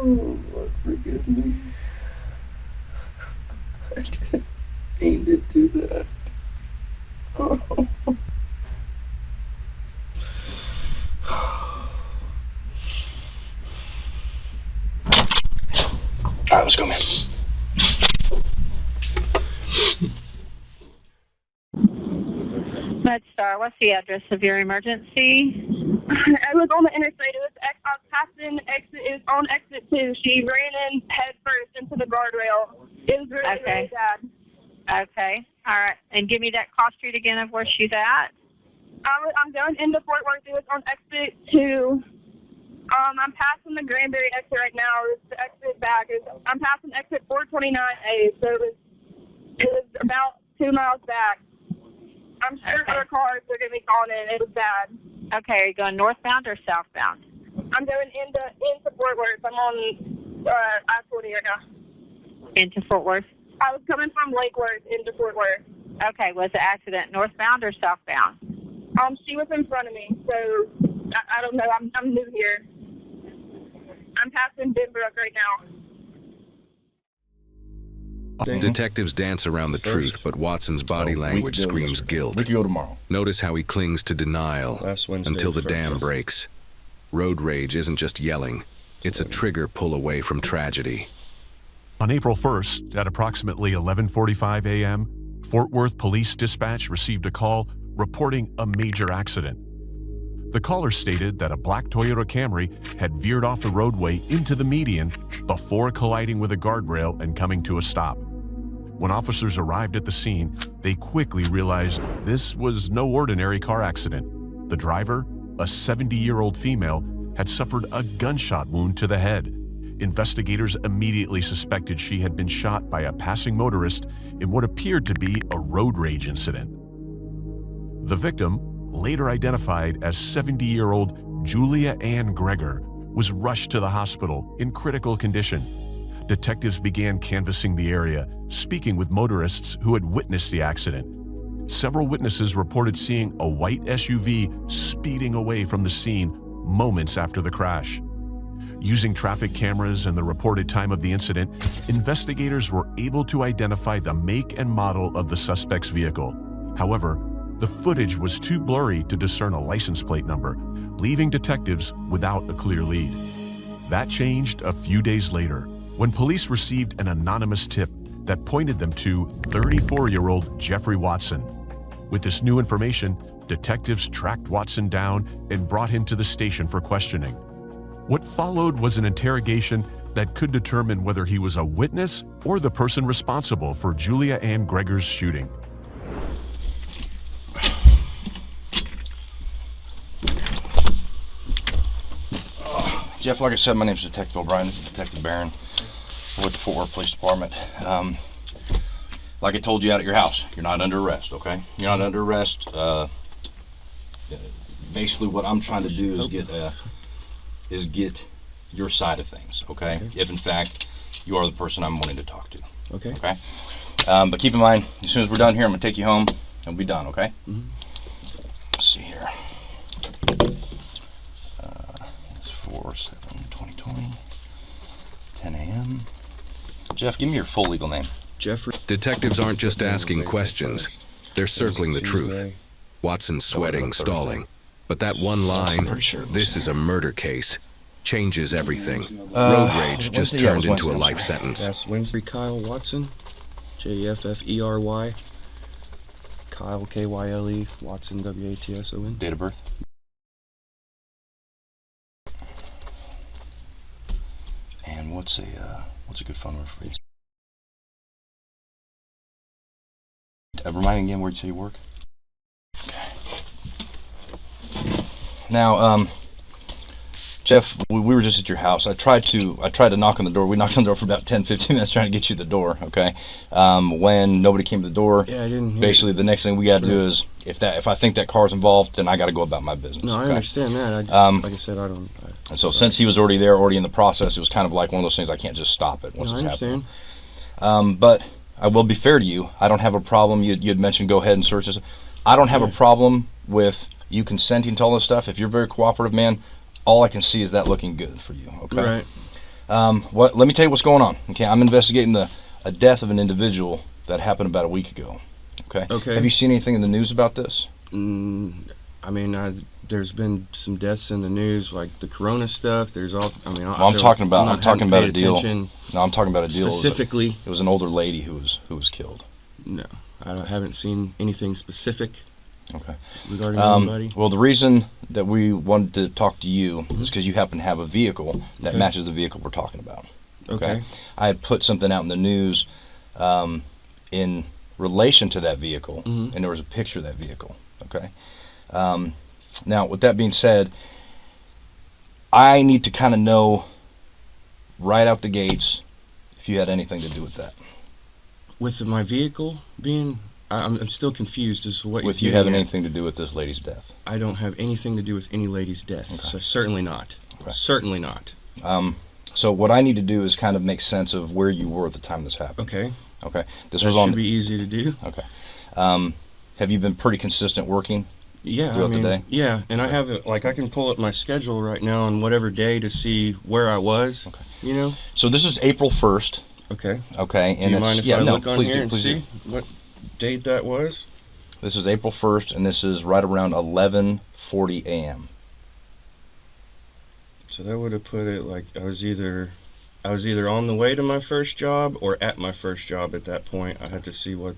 Oh, Lord, forgive me. I didn't mean to do that. Oh. All right, let's go, man. MedStar, what's the address of your emergency? I was on the interstate. I was passing exit. It was on exit 2. She ran in head first into the guardrail. It was really, really bad. Okay. All right. And give me that cross street again of where she's at. I'm going into Fort Worth. It was on exit 2. I'm passing the Granbury exit right now. It's the exit back. I'm passing exit 429A, so it was about 2 miles back. I'm sure other cars are going to be calling in. It was bad. Okay. Are you going northbound or southbound? I'm going into Fort Worth. I'm on I-40 right now. Into Fort Worth? I was coming from Lake Worth into Fort Worth. Okay. Was the accident northbound or southbound? She was in front of me, so I don't know. I'm new here. I'm passing Denbrook right now. Detectives dance around the truth, but Watson's body language screams guilt. Notice how he clings to denial until the dam breaks. Road rage isn't just yelling. It's a trigger pull away from tragedy. On April 1st, at approximately 11:45 a.m., Fort Worth Police Dispatch received a call reporting a major accident. The caller stated that a black Toyota Camry had veered off the roadway into the median before colliding with a guardrail and coming to a stop. When officers arrived at the scene, they quickly realized this was no ordinary car accident. The driver, a 70-year-old female, had suffered a gunshot wound to the head. Investigators immediately suspected she had been shot by a passing motorist in what appeared to be a road rage incident. The victim, later identified as 70-year-old Julia Gregor, was rushed to the hospital in critical condition. Detectives began canvassing the area, speaking with motorists who had witnessed the accident. Several witnesses reported seeing a white SUV speeding away from the scene moments after the crash. Using traffic cameras and the reported time of the incident, investigators were able to identify the make and model of the suspect's vehicle. However, the footage was too blurry to discern a license plate number, leaving detectives without a clear lead. That changed a few days later, when police received an anonymous tip that pointed them to 34-year-old Jeffrey Watson. With this new information, detectives tracked Watson down and brought him to the station for questioning. What followed was an interrogation that could determine whether he was a witness or the person responsible for Julia Gregor's shooting. Jeff, like I said, my name is Detective O'Brien. This is Detective Barron with the Fort Worth Police Department. Like I told you out at your house, you're not under arrest, okay? You're not under arrest. Basically, what I'm trying to do is get your side of things, okay? If in fact you are the person I'm wanting to talk to. Okay. Okay. But keep in mind, as soon as we're done here, I'm gonna take you home and we'll be done, okay? Let's see here. It's 4/7/2020, 10 a.m. Jeff, give me your full legal name. Jeffrey. Detectives aren't just asking questions. They're circling the truth. Watson's sweating, stalling. But that one line, "This is a murder case," changes everything. Road rage just turned into a life sentence. That's Wednesday. Kyle Watson, Jefffery. Kyle, Kyle, Watson, Watson. Date of birth? And what's a good phone number for you? Remind me again where you say you work? Okay. Now, Jeff, we were just at your house. I tried to knock on the door. We knocked on the door for about 10-15 minutes trying to get you the door, okay? When nobody came to the door, yeah, I didn't hear basically the next thing we got to do is, if I think that car's involved, then I got to go about my business. No, okay? I understand that. I just, like I said, I don't. And so since he was already there, already in the process, it was kind of like one of those things I can't just stop it once No, it's I understand. happening. But I will be fair to you. I don't have a problem. You had mentioned go ahead and search this. I don't have a problem with you consenting to all this stuff. If you're very cooperative, man, all I can see is that looking good for you. Okay. Let me tell you what's going on. Okay, I'm investigating a death of an individual that happened about a week ago. Okay. Okay. Have you seen anything in the news about this? I mean, there's been some deaths in the news, like the corona stuff. There's all. I mean, well, I'm talking about a deal. No, I'm talking about a deal. Specifically, it was an older lady who was killed. No, I haven't seen anything specific. Okay. Regarding anybody. Well, the reason that we wanted to talk to you is because you happen to have a vehicle that matches the vehicle we're talking about. Okay. I had put something out in the news in relation to that vehicle, and there was a picture of that vehicle. Okay. Now, with that being said, I need to kind of know right out the gates if you had anything to do with that. With my vehicle being, I'm still confused as to what with you having anything to do with this lady's death. I don't have anything to do with any lady's death. Okay. So certainly not. Okay. Certainly not. So what I need to do is kind of make sense of where you were at the time this happened. Okay. Okay. This should be easy to do. Okay. Have you been pretty consistent working? Yeah, throughout the day? Yeah, and I have it, like I can pull up my schedule right now on whatever day to see where I was. Okay. You know. So this is April 1st. Okay. Okay. And do you mind if I look on here and see what date that was? This is April 1st, and this is right around 11:40 a.m. So that would have put it like I was either on the way to my first job or at my first job at that point. I had to see what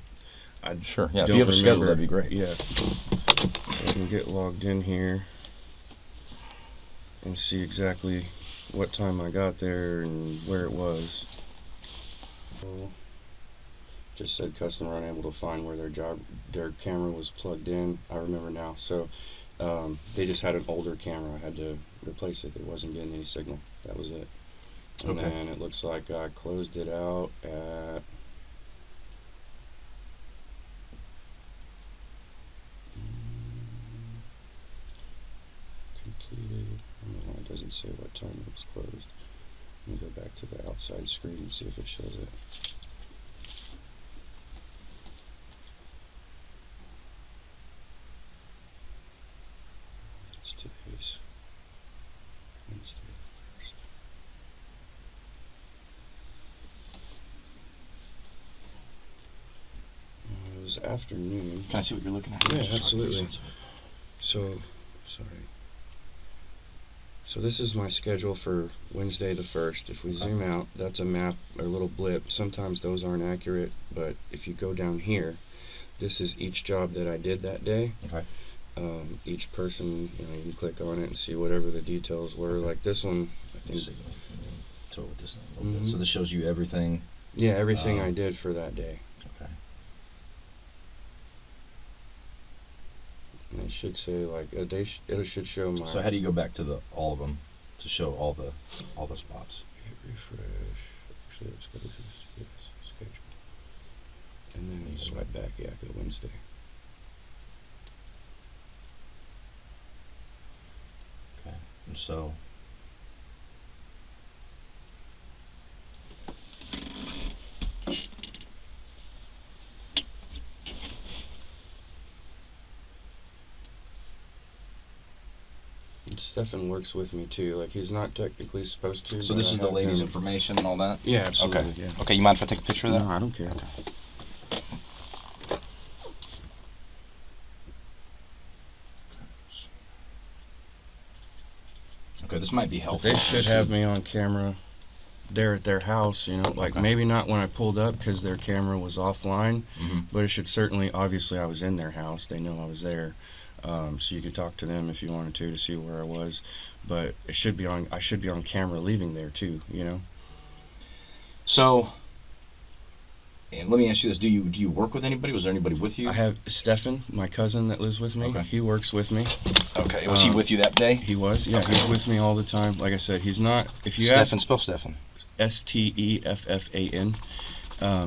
Sure. Yeah. If you have a schedule, that'd be great. Yeah. I can get logged in here and see exactly what time I got there and where it was. Just said customer unable to find where their camera was plugged in. I remember now. So they just had an older camera. I had to replace it. It wasn't getting any signal. That was it. And then it looks like I closed it out at completed. No, it doesn't say what time it was closed. Let me go back to the outside screen and see if it shows it. It's today's Wednesday 1st. It was afternoon. Can I see what you're looking at? Yeah, absolutely. So, sorry. So this is my schedule for Wednesday the 1st. If we zoom out, that's a map, or a little blip. Sometimes those aren't accurate, but if you go down here, this is each job that I did that day. Okay. Each person, you can click on it and see whatever the details were. Like this one, I think. So this shows you everything. Yeah, everything I did for that day. Okay. And it should say like it should show my. So how do you go back to all of them to show all the spots? Hit refresh. Actually, let's go to this schedule. And then swipe back. Yeah, go Wednesday. Okay. And so. Stefan works with me too. Like he's not technically supposed to. So this is the lady's information and all that? Yeah, absolutely. Okay. Yeah. Okay, you mind if I take a picture of that? No, I don't care. Okay. Okay, this might be helpful. But they should have me on camera there at their house, like maybe not when I pulled up because their camera was offline, but it should certainly, obviously I was in their house, they know I was there. So you could talk to them if you wanted to see where I was, but I should be on camera leaving there too, So, and let me ask you this: Do you work with anybody? Was there anybody with you? I have Stefan, my cousin that lives with me. Okay. He works with me. Okay. Was he with you that day? He was. Yeah, okay. He's with me all the time. Like I said, he's not. If you Stefan, spell Stefan. Steffan.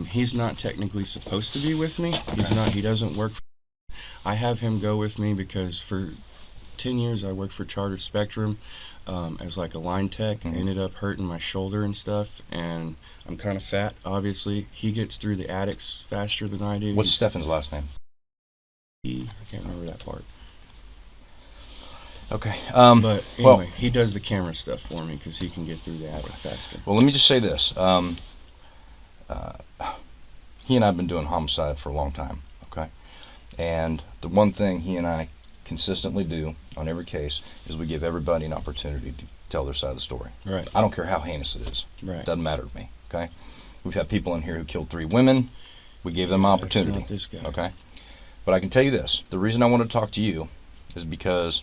He's not technically supposed to be with me. He's not. He doesn't work. I have him go with me because for 10 years I worked for Charter Spectrum as like a line tech. I ended up hurting my shoulder and stuff, and I'm kind of fat, obviously. He gets through the attics faster than I do. What's Stefan's last name? I can't remember that part. Okay. But anyway, he does the camera stuff for me because he can get through the attic faster. Well, let me just say this. He and I have been doing homicide for a long time, okay? And the one thing he and I consistently do on every case is we give everybody an opportunity to tell their side of the story. Right. I don't care how heinous it is. Right. It doesn't matter to me, okay? We've had people in here who killed 3 women. We gave them an opportunity. That's not this guy. Okay? But I can tell you this. The reason I wanted to talk to you is because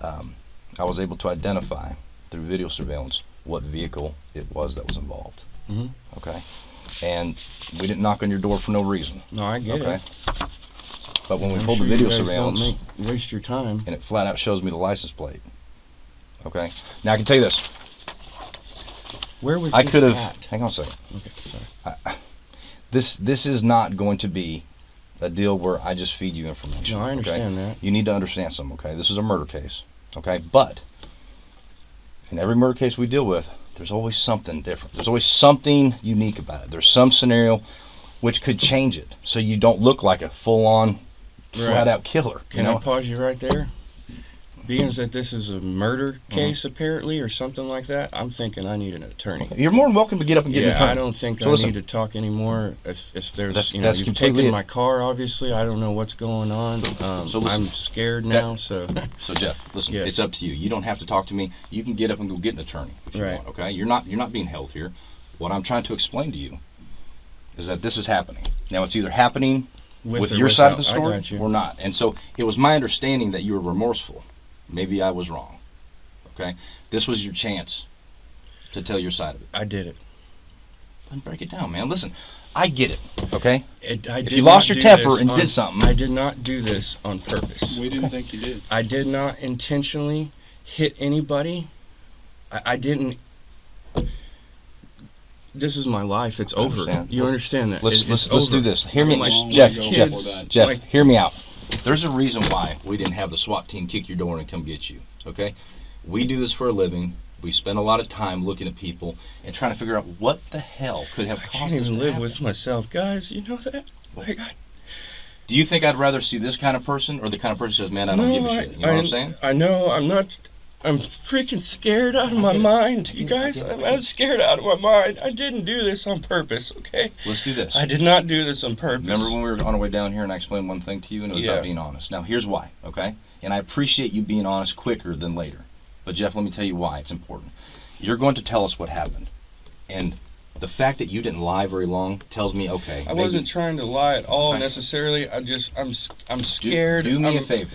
I was able to identify through video surveillance what vehicle it was that was involved. Mm-hmm. Okay? And we didn't knock on your door for no reason. No, I get it. But when we I'm pulled sure the video you guys surveillance, don't waste your time. and it flat out shows me the license plate. Okay? Now I can tell you this. Where was I this could have. at? Hang on a second. Okay, sorry. This is not going to be a deal where I just feed you information. No, I understand that. You need to understand something, okay? This is a murder case, okay? But in every murder case we deal with, there's always something different. There's always something unique about it. There's some scenario which could change it, so you don't look like a full-on, flat-out killer. Can I pause you right there? Being that this is a murder case, apparently, or something like that, I'm thinking I need an attorney. You're more than welcome to get up and get an attorney. I don't think So I listen, need to talk anymore. If there's, that's you've completely taken it. my car, obviously. I don't know what's going on. So listen, I'm scared now, so... So Jeff, listen, Yes. it's up to you. You don't have to talk to me. You can get up and go get an attorney if you want, okay? You're not being held here. What I'm trying to explain to you is that this is happening. Now, it's either happening with your side of the story or not. And so it was my understanding that you were remorseful. Maybe I was wrong. Okay? This was your chance to tell your side of it. I did it. Then break it down, man. Listen, I get it. Okay? If you lost your temper and did something. I did not do this on purpose. We didn't think you did. I did not intentionally hit anybody. I didn't. This is my life. It's over. Understand. You understand that? Let's do this. Hear me, Jeff, hear me out. There's a reason why we didn't have the SWAT team kick your door and come get you, okay? We do this for a living. We spend a lot of time looking at people and trying to figure out what the hell could have caused this to happen. I can't even live with myself, guys. You know that? Like, do you think I'd rather see this kind of person or the kind of person who says, man, I don't give a shit? You know what I'm saying? I know. I'm freaking scared out of my mind, you guys. I'm scared out of my mind. I didn't do this on purpose, okay? Let's do this. I did not do this on purpose. Remember when we were on our way down here and I explained one thing to you and it was about being honest? Now, here's why, okay? And I appreciate you being honest quicker than later. But, Jeff, let me tell you why it's important. You're going to tell us what happened. And the fact that you didn't lie very long tells me, okay, I wasn't trying to lie at all necessarily. I'm scared. Do me a favor.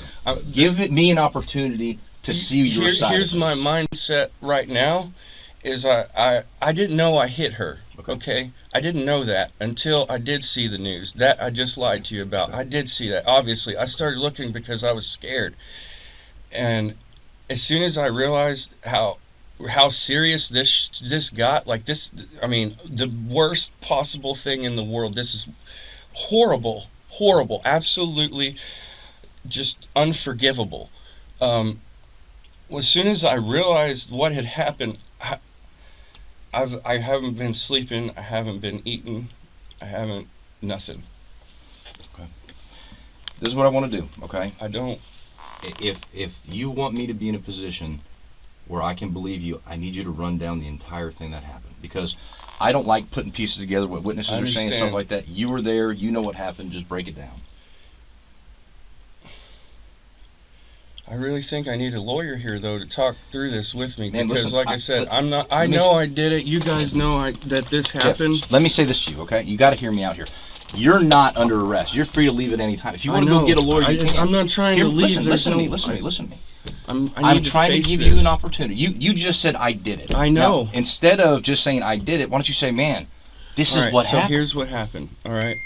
Give me an opportunity to see your side. Here's my mindset right now, is I didn't know I hit her. Okay? I didn't know that until I did see the news. That I just lied to you about. I did see that. Obviously, I started looking because I was scared. And as soon as I realized how serious this got, like this, I mean, the worst possible thing in the world. This is horrible, absolutely just unforgivable. As soon as I realized what had happened, I haven't been sleeping, I haven't been eating, nothing. Okay. This is what I want to do, okay? I don't. If you want me to be in a position where I can believe you, I need you to run down the entire thing that happened. Because I don't like putting pieces together, what witnesses are saying, stuff like that. You were there, you know what happened, just break it down. I really think I need a lawyer here, though, to talk through this with me. Man, because, listen, like I said, I know I did it. You guys know that this happened. Jeff, let me say this to you, okay? You got to hear me out here. You're not under arrest. You're free to leave at any time. If you want to go get a lawyer, you can. I'm not trying to leave. Listen to me. I'm trying to give you an opportunity. You just said I did it. I know. Now, instead of just saying I did it, why don't you say, man, this is what happened. So here's what happened, all right?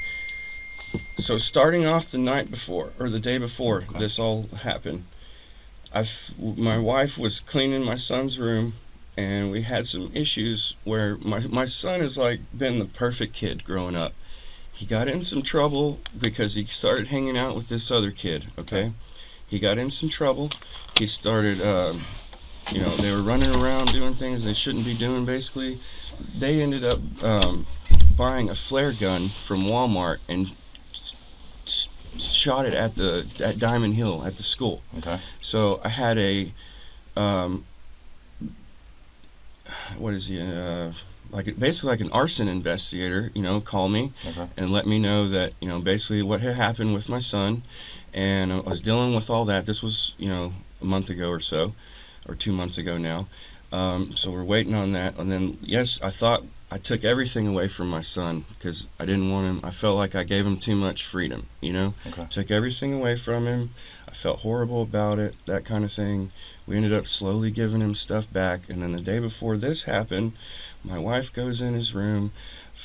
So starting off the night before, or the day before this all happened, my wife was cleaning my son's room, and we had some issues where my son has like been the perfect kid growing up. He got in some trouble because he started hanging out with this other kid, okay? He got in some trouble. He started, they were running around doing things they shouldn't be doing, basically. They ended up buying a flare gun from Walmart and shot it at Diamond Hill at the school. Okay. So I had a what is he? Basically like an arson investigator, call me and let me know that, basically what had happened with my son, and I was dealing with all that. This was, a month ago or so, or 2 months ago now. So we're waiting on that, and then yes, I thought I took everything away from my son because I didn't want him. I felt like I gave him too much freedom, Okay. Took everything away from him. I felt horrible about it, that kind of thing. We ended up slowly giving him stuff back, and then the day before this happened, my wife goes in his room,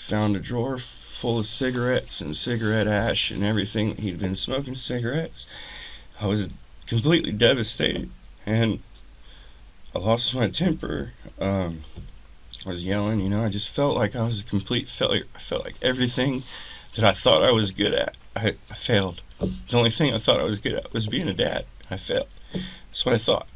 found a drawer full of cigarettes and cigarette ash and everything. He'd been smoking cigarettes. I was completely devastated, and I lost my temper. I was yelling, I just felt like I was a complete failure. I felt like everything that I thought I was good at, I failed. The only thing I thought I was good at was being a dad. I failed. That's what I thought.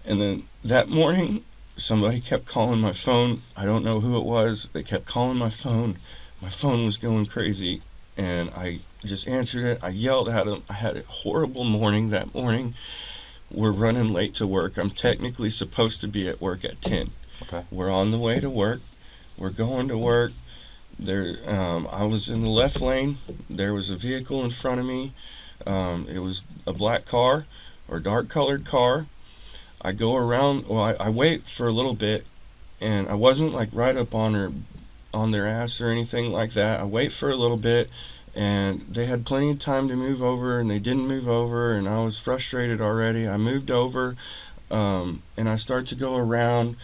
And then that morning, somebody kept calling my phone. I don't know who it was. They kept calling my phone. My phone was going crazy, and I just answered it. I yelled at them. I had a horrible morning that morning. We're running late to work. I'm technically supposed to be at work at 10. Okay. We're on the way to work. We're going to work. I was in the left lane. There was a vehicle in front of me. It was a black car or dark colored car. I go around. Well, I wait for a little bit, and I wasn't like right up on their ass or anything like that. I wait for a little bit, and they had plenty of time to move over, and they didn't move over, and I was frustrated already. I moved over, and I start to go around.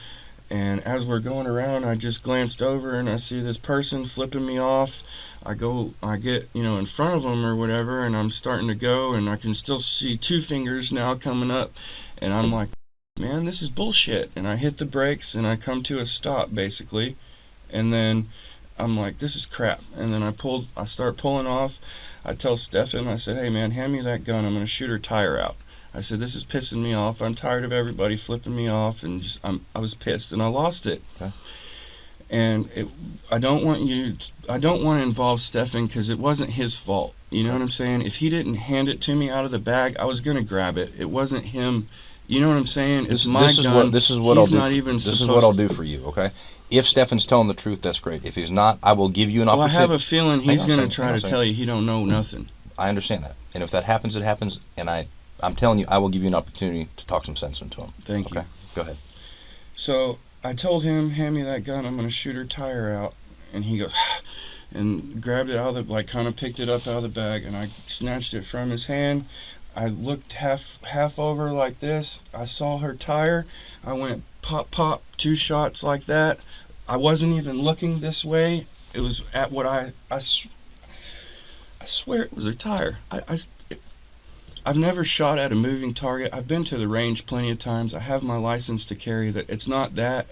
And as we're going around, I just glanced over and I see this person flipping me off. I get, in front of them or whatever, and I'm starting to go, and I can still see 2 fingers now coming up. And I'm like, man, this is bullshit. And I hit the brakes and I come to a stop basically. And then I'm like, this is crap. And then I start pulling off. I tell Stefan, I said, hey man, hand me that gun. I'm going to shoot her tire out. I said, this is pissing me off. I'm tired of everybody flipping me off, and I was pissed, and I lost it. Okay. And I don't want to involve Stefan because it wasn't his fault. You know what I'm saying? If he didn't hand it to me out of the bag, I was gonna grab it. It wasn't him. You know what I'm saying? It's my gun. This is what I'll do for you. Okay. If Stefan's telling the truth, that's great. If he's not, I will give you an opportunity. Well, I have a feeling he's gonna try to tell you he don't know nothing. I understand that, and if that happens, it happens. And I'm telling you, I will give you an opportunity to talk some sense into him. Thank you. Okay, go ahead. So I told him, hand me that gun, I'm going to shoot her tire out. And he goes, and grabbed it out of the, kind of picked it up out of the bag, and I snatched it from his hand. I looked half over like this. I saw her tire. I went pop, pop, 2 shots like that. I wasn't even looking this way. It was at what I swear it was her tire. I've never shot at a moving target. I've been to the range plenty of times. I have my license to carry that. It's not that.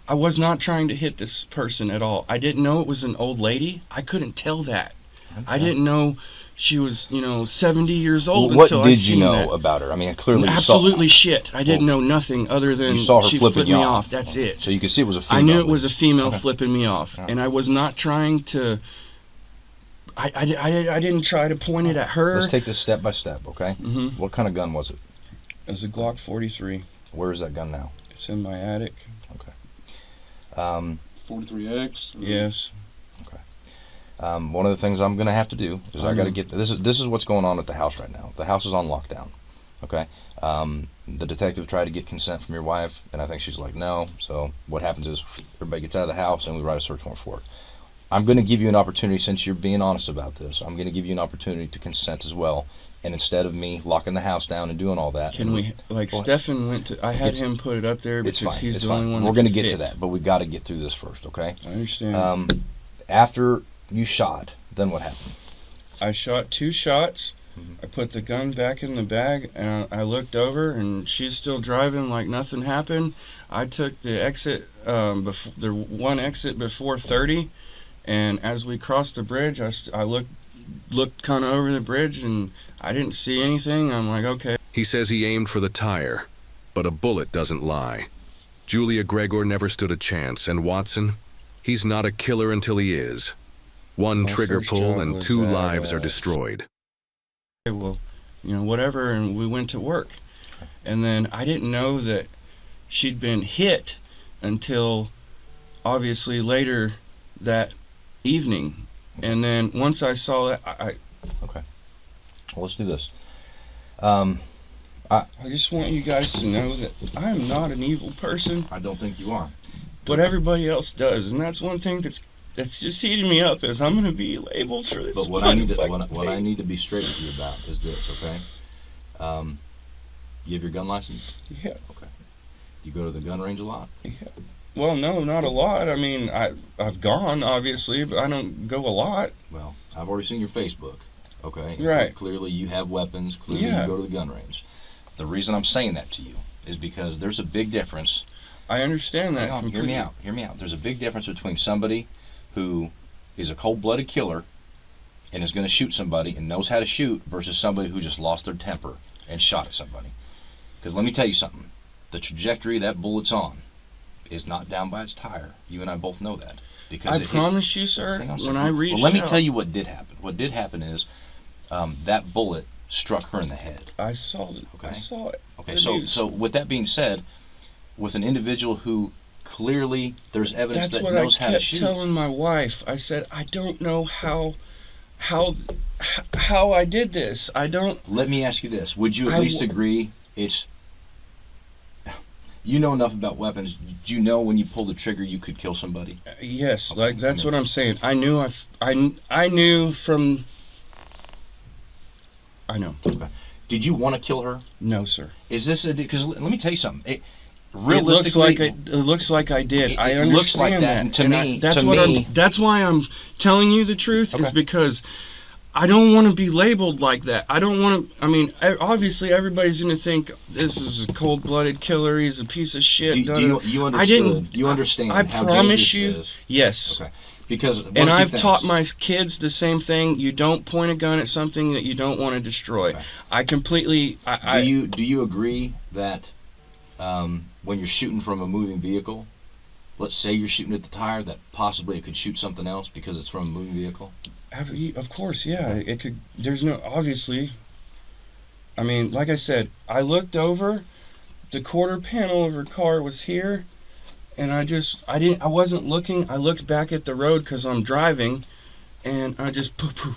I was not trying to hit this person at all. I didn't know it was an old lady. I couldn't tell that. Okay. I didn't know she was, 70 years old until I seen that. What did you know about her? I mean, clearly absolutely shit. I didn't know nothing other than she flipped me off. That's it. So you could see it was a female. I knew it was a female flipping me off, and I was not trying to. I didn't try to point it at her. Let's take this step by step, okay? Mm-hmm. What kind of gun was it? It was a Glock 43. Where is that gun now? It's in my attic. Okay. 43X? Yes. Okay. One of the things I'm going to have to do is I got to get this is what's going on at the house right now. The house is on lockdown. Okay. The detective tried to get consent from your wife, and I think she's like no. So what happens is everybody gets out of the house, and we write a search warrant for it. I'm going to give you an opportunity, since you're being honest about this, I'm going to give you an opportunity to consent as well. And instead of me locking the house down and doing all that, can we, Stefan went to, I had him put it up there because he's the only one. We're going to get to that, but we got to get through this first, okay? I understand. After you shot, then what happened? I shot 2 shots. I put the gun back in the bag, and I looked over, and she's still driving like nothing happened. I took the exit, the one exit before 30. And as we crossed the bridge, I looked kind of over the bridge, and I didn't see anything. I'm like, okay. He says he aimed for the tire, but a bullet doesn't lie. Julia Gregor never stood a chance, and Watson, he's not a killer until he is. One trigger pull and 2 lives are destroyed. well, whatever, and we went to work. And then I didn't know that she'd been hit until obviously later that evening. And then once I saw that, Okay. Well, let's do this. I just want you guys to know that I am not an evil person. I don't think you are. But everybody else does, and that's one thing that's just heating me up, is I'm going to be labeled for this. But what I need to be straight with you about is this, okay? You have your gun license? Yeah. Okay. You go to the gun range a lot? Yeah. Well, no, not a lot. I mean, I've gone, obviously, but I don't go a lot. Well, I've already seen your Facebook, okay? Right. Clearly you have weapons. Clearly you go to the gun range. The reason I'm saying that to you is because there's a big difference. I understand that. Hear me out. Hear me out. There's a big difference between somebody who is a cold-blooded killer and is going to shoot somebody and knows how to shoot versus somebody who just lost their temper and shot at somebody. Because let me tell you something. The trajectory that bullet's on is not down by its tire. You and I both know that. Because I promise you, sir, when I reached out... Well, let me tell you what did happen. What did happen is that bullet struck her in the head. I saw it. Okay? I saw it. Okay, so with that being said, with an individual who clearly there's evidence that knows how to shoot... That's what I kept telling my wife. I said, I don't know how I did this. I don't... Let me ask you this. Would you at least agree it's... You know enough about weapons. Do you know when you pull the trigger you could kill somebody? Yes, okay. Like that's what I'm saying. I knew from... I know. Okay. Did you want to kill her? No, sir. Is this because let me tell you something. Realistically, it looks like I did. I understand looks like that. And to me, that's why I'm telling you the truth. Is because I don't want to be labeled like that. I don't want to. I mean, obviously everybody's going to think this is a cold-blooded killer. He's a piece of shit. You understood. I didn't. You understand. I how promise you. Is. Yes. Okay. Because and I've taught my kids the same thing. You don't point a gun at something that you don't want to destroy. Okay. I completely. Do you agree that when you're shooting from a moving vehicle, let's say you're shooting at the tire, that possibly it could shoot something else because it's from a moving vehicle? Of course, yeah. It could. There's no obviously. I mean, like I said, I looked over. The quarter panel of her car was here. And I wasn't looking. I looked back at the road because I'm driving, and I just poo-poo.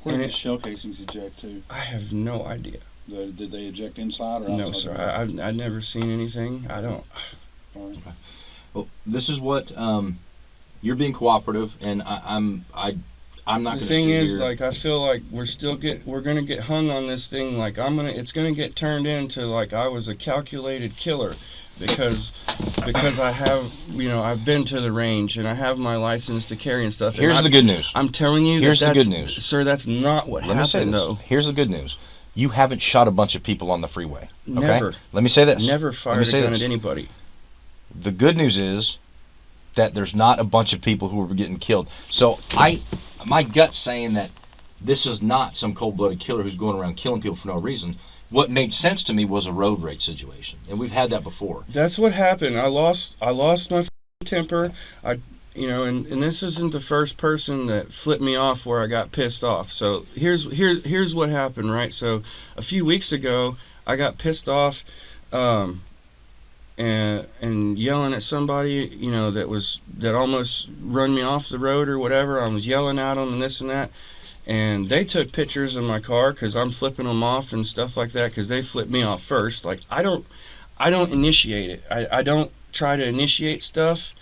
Where did the shell casings eject to? I have no idea. Did they eject inside or outside? No, sir. I've never seen anything. I don't. All right. Okay. Well, this is what you're being cooperative, and I'm not going to. The thing is, like, I feel like we're gonna get hung on this thing. Like it's gonna get turned into like I was a calculated killer. Because I have, I've been to the range and I have my license to carry and stuff. Here's the good news. I'm telling you, here's the good news, sir. That's not what happened, though. Here's the good news. You haven't shot a bunch of people on the freeway. Okay? Never. Let me say this. Never fired a gun at anybody. The good news is that there's not a bunch of people who are getting killed. So my gut's saying that this is not some cold-blooded killer who's going around killing people for no reason. What made sense to me was a road rage situation, and we've had that before. That's what happened. I lost my temper. And this isn't the first person that flipped me off where I got pissed off. So here's what happened, right? So a few weeks ago, I got pissed off, and yelling at somebody, that almost run me off the road or whatever. I was yelling at them and this and that. And they took pictures of my car because I'm flipping them off and stuff like that because they flipped me off first. Like, I don't initiate it. I don't try to initiate stuff.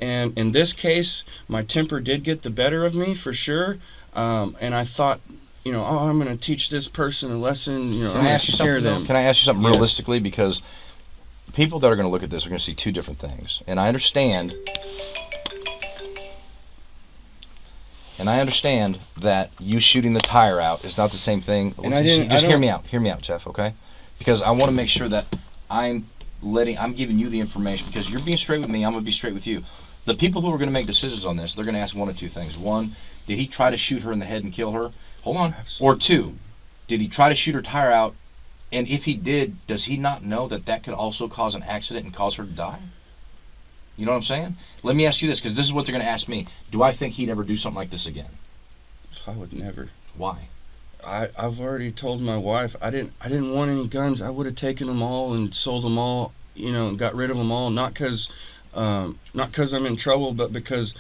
And in this case, my temper did get the better of me for sure. And I thought, I'm going to teach this person a lesson. I'm going to scare them. Can I ask you something realistically? Because people that are going to look at this are going to see two different things. And I understand that you shooting the tire out is not the same thing. And hear me out, Jeff, okay? Because I want to make sure that I'm giving you the information, because you're being straight with me, I'm going to be straight with you. The people who are going to make decisions on this, they're going to ask one of two things. One, did he try to shoot her in the head and kill her? Hold on. Absolutely. Or two, did he try to shoot her tire out? And if he did, does he not know that could also cause an accident and cause her to die? You know what I'm saying? Let me ask you this, because this is what they're going to ask me. Do I think he'd ever do something like this again? I would never. Why? I've already told my wife I didn't want any guns. I would have taken them all and sold them all, you know, and got rid of them all. Not because I'm in trouble, but because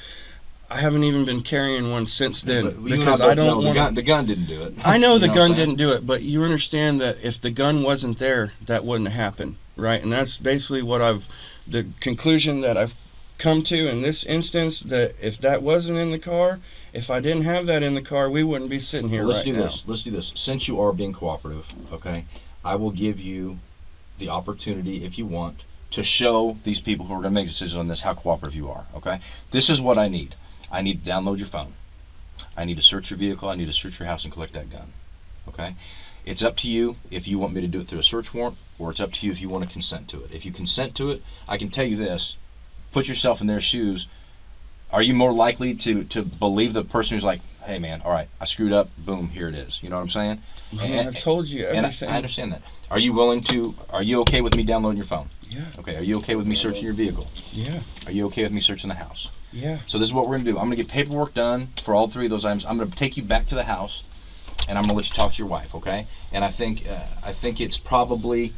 I haven't even been carrying one since then. Because I don't want the gun didn't do it. I know the gun didn't do it, but you understand that if the gun wasn't there, that wouldn't happen, right? And that's basically the conclusion that I've come to in this instance, that if that wasn't in the car, if I didn't have that in the car, we wouldn't be sitting here right now. Let's do this. Since you are being cooperative, okay, I will give you the opportunity, if you want, to show these people who are going to make decisions on this how cooperative you are, okay? This is what I need. I need to download your phone. I need to search your vehicle. I need to search your house and collect that gun, okay? It's up to you if you want me to do it through a search warrant, or it's up to you if you want to consent to it. If you consent to it, I can tell you this. Put yourself in their shoes. Are you more likely to believe the person who's like, hey man, all right, I screwed up, boom, here it is. You know what I'm saying? And I've told you everything. I understand that. Are you okay with me downloading your phone? Yeah. Okay, are you okay with me searching your vehicle? Yeah. Are you okay with me searching the house? Yeah. So this is what we're going to do. I'm going to get paperwork done for all three of those items. I'm going to take you back to the house, and I'm going to let you talk to your wife, okay? And I think it's probably,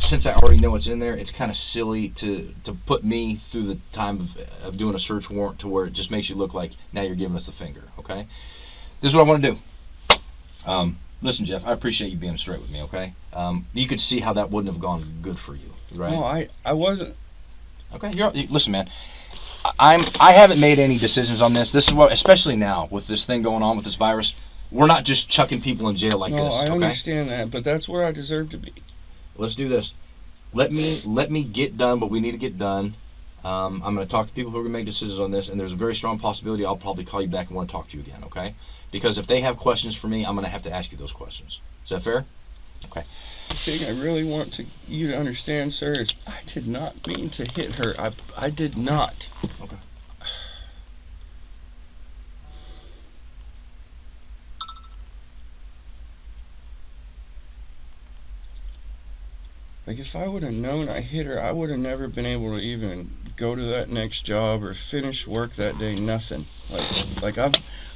since I already know it's in there, it's kind of silly to put me through the time of doing a search warrant to where it just makes you look like now you're giving us the finger, okay? This is what I want to do. Listen, Jeff, I appreciate you being straight with me, okay? You could see how that wouldn't have gone good for you, right? No, I wasn't. Okay, listen, man. I haven't made any decisions on this. This is what, especially now with this thing going on with this virus, we're not just chucking people in jail like this. No, I okay? understand that, but that's where I deserve to be. Let's do this. Let me get done what we need to get done. I'm going to talk to people who are going to make decisions on this, and there's a very strong possibility I'll probably call you back and want to talk to you again, okay? Because if they have questions for me, I'm going to have to ask you those questions. Is that fair? Okay. The thing I really want you to understand, sir, is I did not mean to hit her. I did not. Okay. Like, if I would have known I hit her, I would have never been able to even go to that next job or finish work that day, nothing. Like I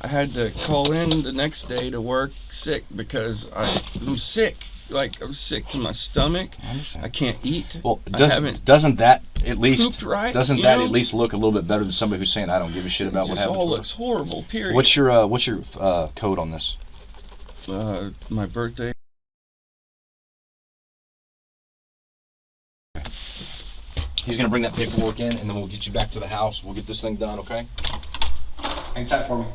had to call in the next day to work sick because I'm sick. Like, I'm sick to my stomach. I understand. I can't eat. Well, doesn't that at least at least look a little bit better than somebody who's saying I don't give a shit about what happened? It all looks horrible. Period. What's your code on this? My birthday. He's gonna bring that paperwork in, and then we'll get you back to the house. We'll get this thing done, okay? Hang tight for me.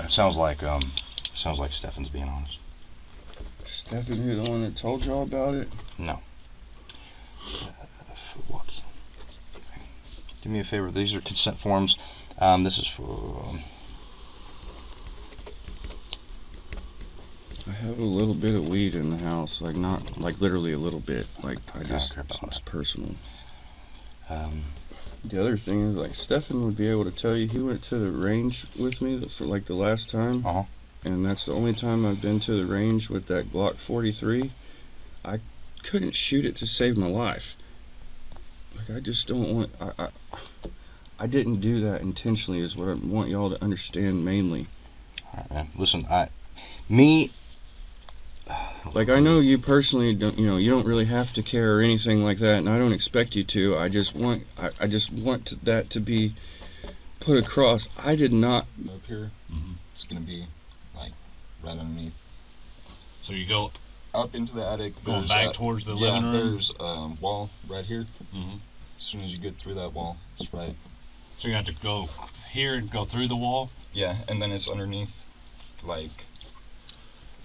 Sounds like Stefan's being honest. Stefan, you're the one that told y'all about it? No. What? Do me a favor. These are consent forms. This is for. I have a little bit of weed in the house, like not like literally a little bit. Like it's personal. The other thing is, like, Stefan would be able to tell you he went to the range with me for like the last time, and that's the only time I've been to the range with that Glock 43. I couldn't shoot it to save my life. Like, I just don't want. I didn't do that intentionally. Is what I want y'all to understand mainly. All right, man. Listen, like, I know you personally don't, you don't really have to care or anything like that, and I don't expect you to. I just want that to be put across. I did not. Up here, it's gonna be like right underneath. So you go up into the attic, going back towards the living room. There's a wall right here. As soon as you get through that wall, it's right. So you have to go here and go through the wall. Yeah, and then it's underneath, like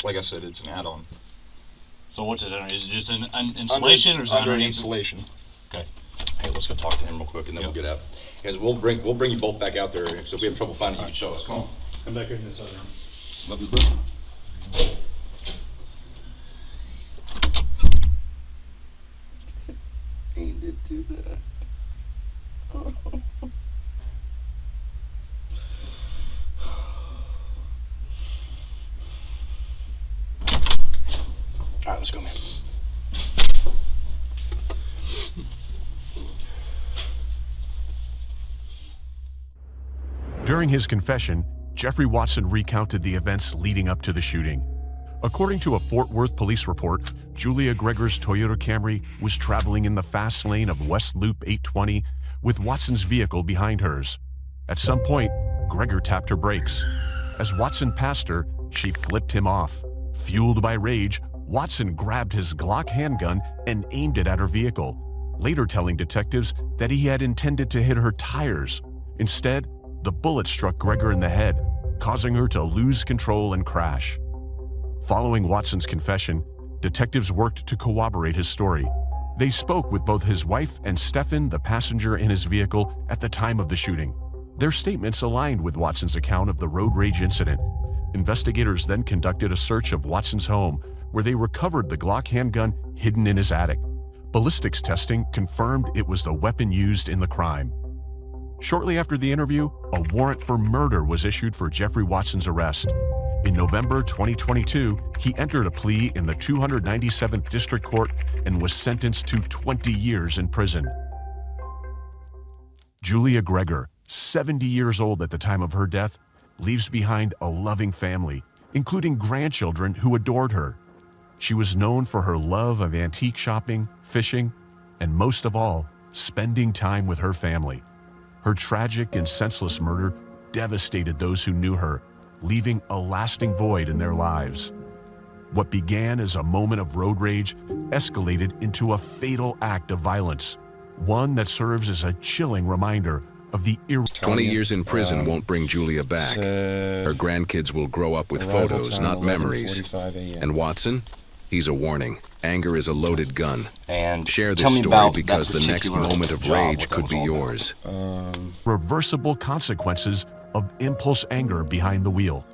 I said, it's an add-on. So what's it? Is it just an insulation or is it underneath? Insulation. Okay. Hey, let's go talk to him real quick, and then we'll get out. Guys, we'll bring you both back out there. So if we have trouble finding you, can show us. Come on. Come back in this other room. Love you, bro. He did do that. Oh. All right, let's go, man. During his confession, Jeffrey Watson recounted the events leading up to the shooting. According to a Fort Worth police report, Julia Gregor's Toyota Camry was traveling in the fast lane of West Loop 820 with Watson's vehicle behind hers. At some point, Gregor tapped her brakes. As Watson passed her, she flipped him off. Fueled by rage, Watson grabbed his Glock handgun and aimed it at her vehicle, later telling detectives that he had intended to hit her tires. Instead, the bullet struck Gregor in the head, causing her to lose control and crash. Following Watson's confession, detectives worked to corroborate his story. They spoke with both his wife and Stefan, the passenger in his vehicle, at the time of the shooting. Their statements aligned with Watson's account of the road rage incident. Investigators then conducted a search of Watson's home, where they recovered the Glock handgun hidden in his attic. Ballistics testing confirmed it was the weapon used in the crime. Shortly after the interview, a warrant for murder was issued for Jeffrey Watson's arrest. In November 2022, he entered a plea in the 297th District Court and was sentenced to 20 years in prison. Julia Gregor, 70 years old at the time of her death, leaves behind a loving family, including grandchildren who adored her. She was known for her love of antique shopping, fishing, and most of all, spending time with her family. Her tragic and senseless murder devastated those who knew her, leaving a lasting void in their lives. What began as a moment of road rage escalated into a fatal act of violence, one that serves as a chilling reminder of the 20 years in prison won't bring Julia back. Her grandkids will grow up with photos, not memories. And Watson? He's a warning. Anger is a loaded gun. And share this story because the next moment of rage could be yours. Reversible consequences of impulse anger behind the wheel.